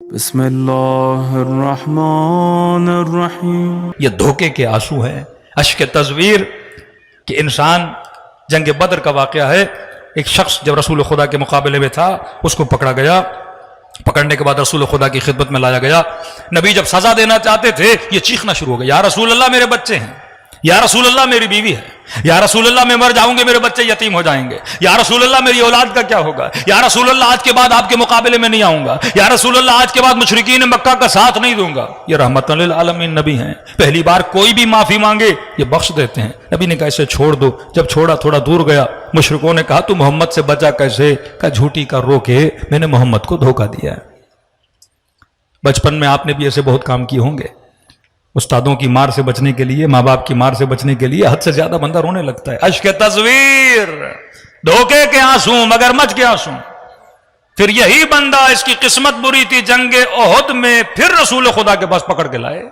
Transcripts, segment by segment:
بسم اللہ الرحمن الرحیم۔ یہ دھوکے کے آنسو ہیں، اشک تزویر کہ انسان جنگ بدر کا واقعہ ہے۔ ایک شخص جب رسول خدا کے مقابلے میں تھا، اس کو پکڑا گیا، پکڑنے کے بعد رسول خدا کی خدمت میں لایا گیا۔ نبی جب سزا دینا چاہتے تھے، یہ چیخنا شروع ہو گیا، یا رسول اللہ میرے بچے ہیں، یا رسول اللہ میری بیوی ہے، یا رسول اللہ میں مر جاؤں گے، میرے بچے یتیم ہو جائیں گے، یا رسول اللہ میری اولاد کا کیا ہوگا، یا رسول اللہ آج کے بعد آپ کے مقابلے میں نہیں آؤں گا، یا رسول اللہ آج کے بعد مشرکین مکہ کا ساتھ نہیں دوں گا۔ یہ رحمت للعالمین نبی ہیں، پہلی بار کوئی بھی معافی مانگے یہ بخش دیتے ہیں۔ نبی نے کہا اسے چھوڑ دو، جب چھوڑا تھوڑا دور گیا، مشرکوں نے کہا تو محمد سے بچا کیسے؟ کہا جھوٹی کا رو کے میں نے محمد کو دھوکہ دیا ہے۔ بچپن میں آپ نے بھی ایسے بہت کام کیے ہوں گے، استادوں کی مار سے بچنے کے لیے، ماں باپ کی مار سے بچنے کے لیے حد سے زیادہ بندہ رونے لگتا ہے۔ اشک تصویر، دھوکے کے آنسو، مگرمچھ کے آنسو۔ پھر یہی بندہ، اس کی قسمت بری تھی، جنگ احد میں پھر رسول خدا کے پاس پکڑ کے لائے۔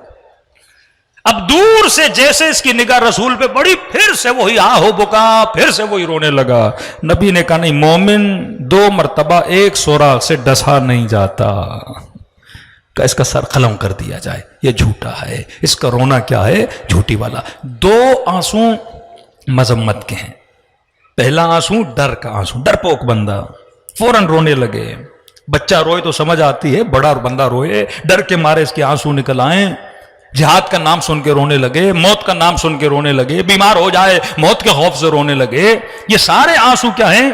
اب دور سے جیسے اس کی نگاہ رسول پہ پڑی، پھر سے وہی آہو بکا، پھر سے وہی رونے لگا۔ نبی نے کہا نہیں، مومن 2 مرتبہ ایک سوراخ سے ڈسا نہیں جاتا، کہ اس کا سر قلم کر دیا جائے، یہ جھوٹا ہے، اس کا رونا کیا ہے؟ جھوٹی والا۔ 2 آنسو مذمت کے ہیں۔ پہلا آنسو ڈر کا آنسو، ڈرپوک بندہ فوراً رونے لگے۔ بچہ روئے تو سمجھ آتی ہے، بڑا بندہ روئے، ڈر کے مارے اس کے آنسو نکل آئیں۔ جہاد کا نام سن کے رونے لگے، موت کا نام سن کے رونے لگے، بیمار ہو جائے موت کے خوف سے رونے لگے۔ یہ سارے آنسو کیا ہیں؟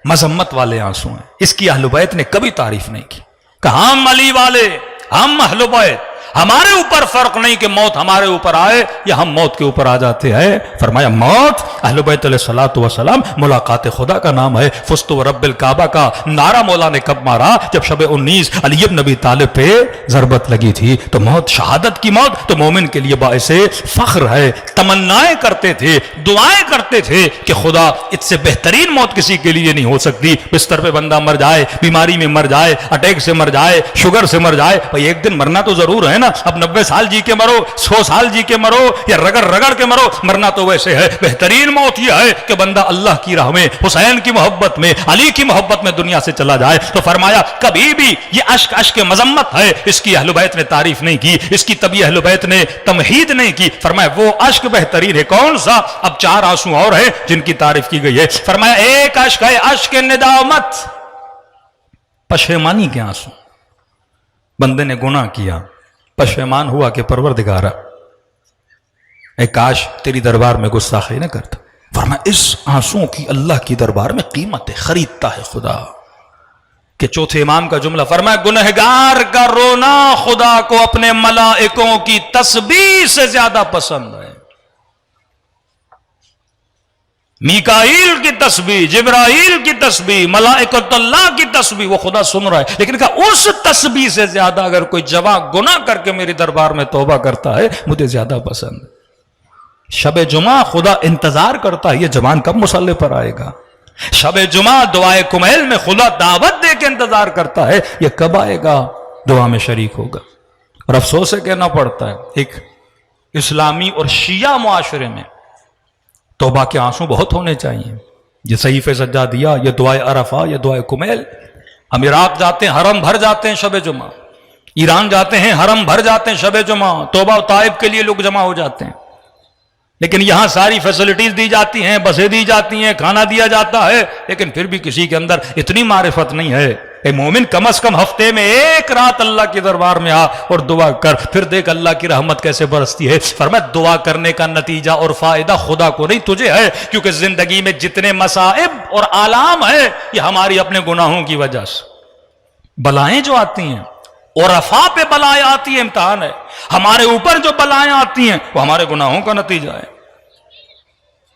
مذمت والے آنسو ہیں۔ اس کی اہل بیت نے کبھی تعریف نہیں کی کہ ہم علی والے، ہم اہل بیت، ہمارے اوپر فرق نہیں کہ موت ہمارے اوپر آئے یا ہم موت کے اوپر آ جاتے ہیں۔ فرمایا موت اہل بیت علیہ الصلوۃ والسلام ملاقات خدا کا نام ہے۔ فزت ورب الکعبہ کا نعرہ مولا نے کب مارا؟ جب شب 19 علی بن ابی طالب پہ ضربت لگی تھی۔ تو موت، شہادت کی موت تو مومن کے لیے باعث فخر ہے۔ تمنائیں کرتے تھے، دعائیں کرتے تھے کہ خدا اس سے بہترین موت کسی کے لیے نہیں ہو سکتی۔ بستر پہ بندہ مر جائے، بیماری میں مر جائے، اٹیک سے مر جائے، شوگر سے مر جائے، بھائی ایک دن مرنا تو ضرور ہے نا۔ اب 90 سال جی کے مرو، 100 سال جی کے مرو، یا رگڑ رگڑ کے مرو، مرنا تو ویسے ہے۔ بہترین موت یہ ہے کہ بندہ اللہ کی راہ میں، حسین کی محبت میں، علی کی محبت میں دنیا سے چلا جائے۔ تو فرمایا کبھی بھی یہ اشک اشک مذمت ہے، اس کی اہل بیت نے تعریف نہیں کی، اس کی طبی اہل بیت نے تمہید نہیں کی۔ فرمایا وہ اشک بہترین ہے، کون سا؟ اب 4 آنسو اور ہیں جن کی تعریف کی گئی ہے۔ فرمایا ایک اشک ہے اشک ندامت، پشیمانی کے آنسو۔ بندے نے گناہ کیا، پشیمان ہوا کہ پروردگارا اے کاش تیری دربار میں گستاخی نہ کرتا۔ فرمایا اس آنسوں کی اللہ کی دربار میں قیمت ہے، خریدتا ہے خدا۔ کہ چوتھے امام کا جملہ فرمایا گنہگار کا رونا خدا کو اپنے ملائکوں کی تسبیح سے زیادہ پسند ہے۔ میکائیل کی تسبیح، جبرائیل کی تسبیح، ملائکۃ اللہ کی تسبیح وہ خدا سن رہا ہے، لیکن کہا اس تسبیح سے زیادہ اگر کوئی جوان گناہ کر کے میری دربار میں توبہ کرتا ہے مجھے زیادہ پسند۔ شب جمعہ خدا انتظار کرتا ہے، یہ جوان کب مصلی پر آئے گا۔ شب جمعہ دعائے کمیل میں خدا دعوت دے کے انتظار کرتا ہے، یہ کب آئے گا، دعا میں شریک ہوگا۔ اور افسوس سے کہنا پڑتا ہے، ایک اسلامی اور شیعہ معاشرے میں توبہ کے آنسو بہت ہونے چاہیے۔ یہ صحیفے سجادیہ، یہ دعائے عرفہ، یہ دعائے کمیل۔ ہم عراق جاتے ہیں، حرم بھر جاتے ہیں شب جمعہ، ایران جاتے ہیں، حرم بھر جاتے ہیں شب جمعہ، توبہ و تائب کے لیے لوگ جمع ہو جاتے ہیں، لیکن یہاں ساری فیسلٹیز دی جاتی ہیں، بسیں دی جاتی ہیں، کھانا دیا جاتا ہے، لیکن پھر بھی کسی کے اندر اتنی معرفت نہیں ہے۔ اے مومن کم از کم ہفتے میں ایک رات اللہ کے دربار میں آ اور دعا کر، پھر دیکھ اللہ کی رحمت کیسے برستی ہے۔ فرمایا دعا کرنے کا نتیجہ اور فائدہ خدا کو نہیں تجھے ہے، کیونکہ زندگی میں جتنے مصائب اور آلام ہیں یہ ہماری اپنے گناہوں کی وجہ سے۔ بلائیں جو آتی ہیں، عرفاء پہ بلائیں آتی ہیں، امتحان ہے۔ ہمارے اوپر جو بلائیں آتی ہیں وہ ہمارے گناہوں کا نتیجہ ہے۔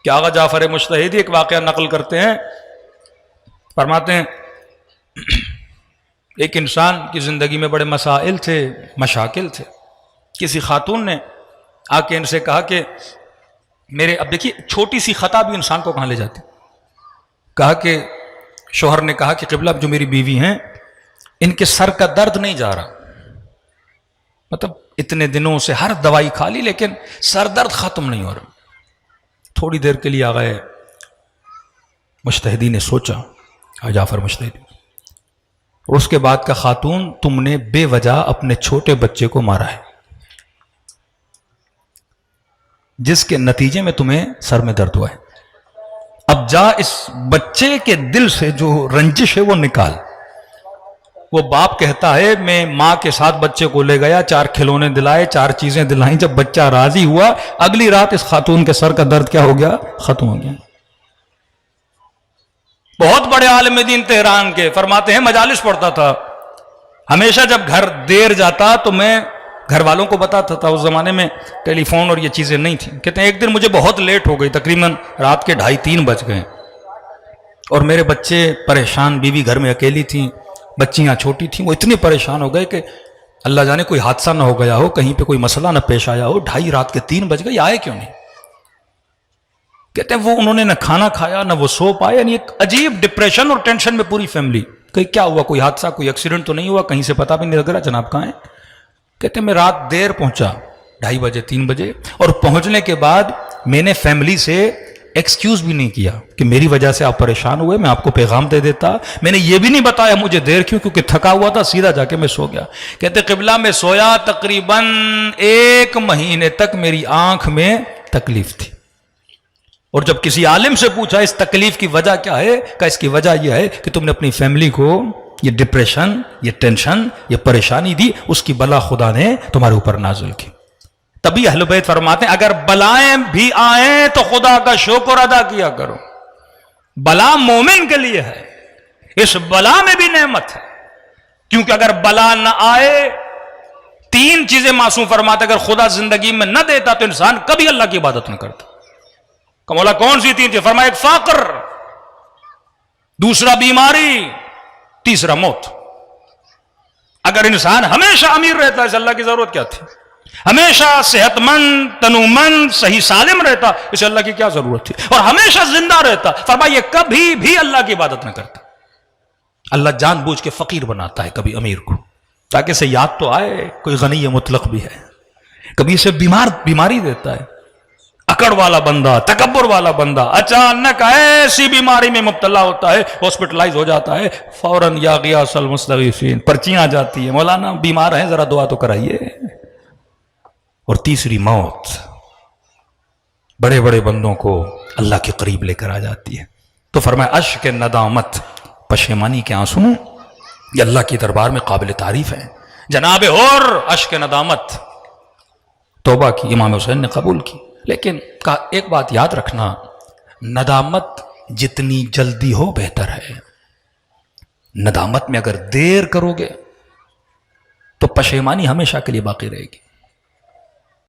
کہ آغا جعفر مجتہدی ایک واقعہ نقل کرتے ہیں، فرماتے ہیں ایک انسان کی زندگی میں بڑے مسائل تھے، مشاکل تھے۔ کسی خاتون نے آ کے ان سے کہا کہ میرے، اب دیکھیے چھوٹی سی خطا بھی انسان کو کہاں لے جاتی۔ کہا کہ شوہر نے کہا کہ قبلہ جو میری بیوی ہیں ان کے سر کا درد نہیں جا رہا، مطلب اتنے دنوں سے ہر دوائی کھا لی لیکن سر درد ختم نہیں ہو رہا۔ تھوڑی دیر کے لیے آ گئے، مجتہدی نے سوچا، جعفر مجتہدی اور اس کے بعد کا خاتون تم نے بے وجہ اپنے چھوٹے بچے کو مارا ہے، جس کے نتیجے میں تمہیں سر میں درد ہوا ہے. اب جا اس بچے کے دل سے جو رنجش ہے وہ نکال. وہ باپ کہتا ہے میں ماں کے ساتھ بچے کو لے گیا، 4 کھلونے دلائے، 4 چیزیں دلائیں، جب بچہ راضی ہوا اگلی رات اس خاتون کے سر کا درد کیا ہو گیا؟ ختم ہو گیا. بہت بڑے عالم دین تہران کے فرماتے ہیں مجالس پڑھتا تھا، ہمیشہ جب گھر دیر جاتا تو میں گھر والوں کو بتاتا تھا، اس زمانے میں ٹیلی فون اور یہ چیزیں نہیں تھیں. کہتے ہیں ایک دن مجھے بہت لیٹ ہو گئی، تقریباً رات کے 2:30-3 بج گئے، اور میرے بچے پریشان، بیوی گھر میں اکیلی تھیں، بچیاں چھوٹی تھیں، وہ اتنے پریشان ہو گئے کہ اللہ جانے کوئی حادثہ نہ ہو گیا ہو، کہیں پہ کوئی مسئلہ نہ پیش آیا ہو. 2:30 رات کے 3 بج گئے، آئے کیوں نہیں؟ کہتے ہیں وہ انہوں نے نہ کھانا کھایا نہ وہ سو پائے، یعنی ایک عجیب ڈپریشن اور ٹینشن میں پوری فیملی. کہ کیا ہوا، کوئی حادثہ، کوئی ایکسیڈنٹ تو نہیں ہوا؟ کہیں سے پتہ بھی نہیں لگ رہا، جناب کہاں ہیں؟ کہتے ہیں میں رات دیر پہنچا، 2:30 بجے 3 بجے، اور پہنچنے کے بعد میں نے فیملی سے ایکسکیوز بھی نہیں کیا کہ میری وجہ سے آپ پریشان ہوئے، میں آپ کو پیغام دے دیتا. میں نے یہ بھی نہیں بتایا مجھے دیر کیوں، کیونکہ تھکا ہوا تھا، سیدھا جا کے میں سو گیا. کہتے قبلہ میں سویا تقریباً 1 مہینے تک میری آنکھ میں تکلیف تھی. اور جب کسی عالم سے پوچھا اس تکلیف کی وجہ کیا ہے، کہ اس کی وجہ یہ ہے کہ تم نے اپنی فیملی کو یہ ڈپریشن، یہ ٹینشن، یہ پریشانی دی، اس کی بلا خدا نے تمہارے اوپر نازل کی. تبھی اہل بیت فرماتے ہیں اگر بلائیں بھی آئیں تو خدا کا شکر ادا کیا کرو. بلا مومن کے لیے ہے، اس بلا میں بھی نعمت ہے، کیونکہ اگر بلا نہ آئے، 3 چیزیں معصوم فرماتے اگر خدا زندگی میں نہ دیتا تو انسان کبھی اللہ کی عبادت نہ کرتا. کہ مولا کون سی 3 چیزیں؟ فرمایا ایک فقر، دوسرا بیماری، تیسرا موت. اگر انسان ہمیشہ امیر رہتا ہے، اس اللہ کی ضرورت کیا تھی؟ ہمیشہ صحت مند، تنومند، صحیح سالم رہتا، اسے اللہ کی کیا ضرورت تھی؟ اور ہمیشہ زندہ رہتا، فرمایا یہ کبھی بھی اللہ کی عبادت نہ کرتا. اللہ جان بوجھ کے فقیر بناتا ہے کبھی امیر کو، تاکہ اسے یاد تو آئے کوئی غنی مطلق بھی ہے. کبھی اسے بیماری دیتا ہے، اکڑ والا بندہ، تکبر والا بندہ اچانک ایسی بیماری میں مبتلا ہوتا ہے، ہاسپٹلائز ہو جاتا ہے، فوراً یا غیاث المستغیثین پرچیاں آ جاتی ہیں، مولانا بیمار ہیں ذرا دعا تو کرائیے. اور تیسری موت بڑے بڑے بندوں کو اللہ کے قریب لے کر آ جاتی ہے. تو فرمایا اشک ندامت، پشیمانی کے آنسو یہ اللہ کی دربار میں قابل تعریف ہے. جناب اور اشک ندامت توبہ کی امام حسین نے قبول کی. لیکن ایک بات یاد رکھنا، ندامت جتنی جلدی ہو بہتر ہے. ندامت میں اگر دیر کرو گے تو پشیمانی ہمیشہ کے لیے باقی رہے گی.